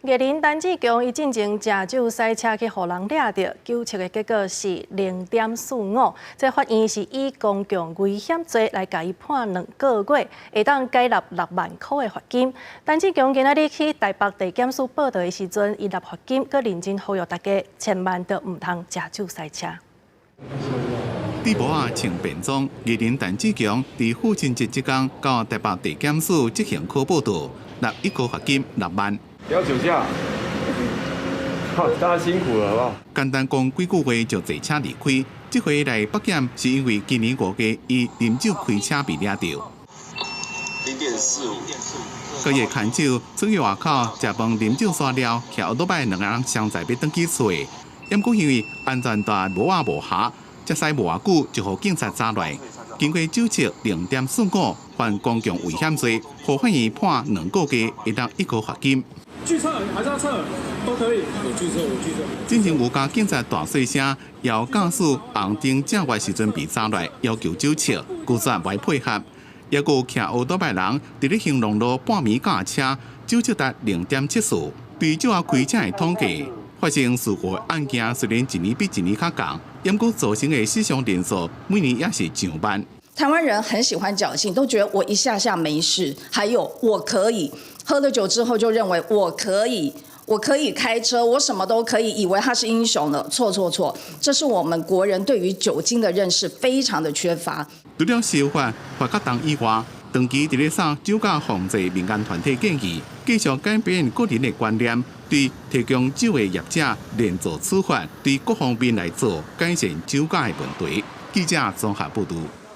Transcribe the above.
艺人陈志强伊进前食酒赛车去互人掠着，纠测的结果是0.45。这法院是以公共危险罪来甲伊判2个月，会当改纳6万块的罚金。陈志强今仔日去台北地检署报道的时阵，伊纳罚金，佮认真呼吁大家千万都唔通食酒赛车。伫无啊穿便装，艺人陈志强伫父亲节即天到台北地检署执行可报道，纳一个罚金6万。不要酒驾，好，大家辛苦了，好不好？简单讲几句话就坐车离开。这回来北检是因为今年5月伊啉酒开车被抓到。0.45。隔夜牵酒出去外口食饭啉酒煞了，骑奥多摆2个人相载要登记厝的，因过因为安全带无握无下，才驶无偌久就互警察抓来。经过酒测0.45，犯公共危险罪，互法院判2个月，会当1个罚金。拒测还是要测，都可以。我拒测，我拒测。进前有家警察大细声，要驾驶红灯正月时阵被抓来，要求酒测，拒绝袂配合。也有骑奥多摆人伫咧兴隆路半暝驾车，酒测达0.74。对酒后开车的统计，发生事故的案件虽然一年比一年较重，不过造成的死伤人数每年也是上万。台湾人很喜欢侥幸，都觉得我一下下没事，还有我可以喝了酒之后就认为我可以开车，我什么都可以，以为他是英雄了。错，这是我们国人对于酒精的认识非常的缺乏。除了修法罚较重以外，长期伫咧送酒驾防治民间团体建议，继续改变个人的观念，对提供酒的业者连坐处罚，对各方面来做改善酒驾的问题。记者综合报道。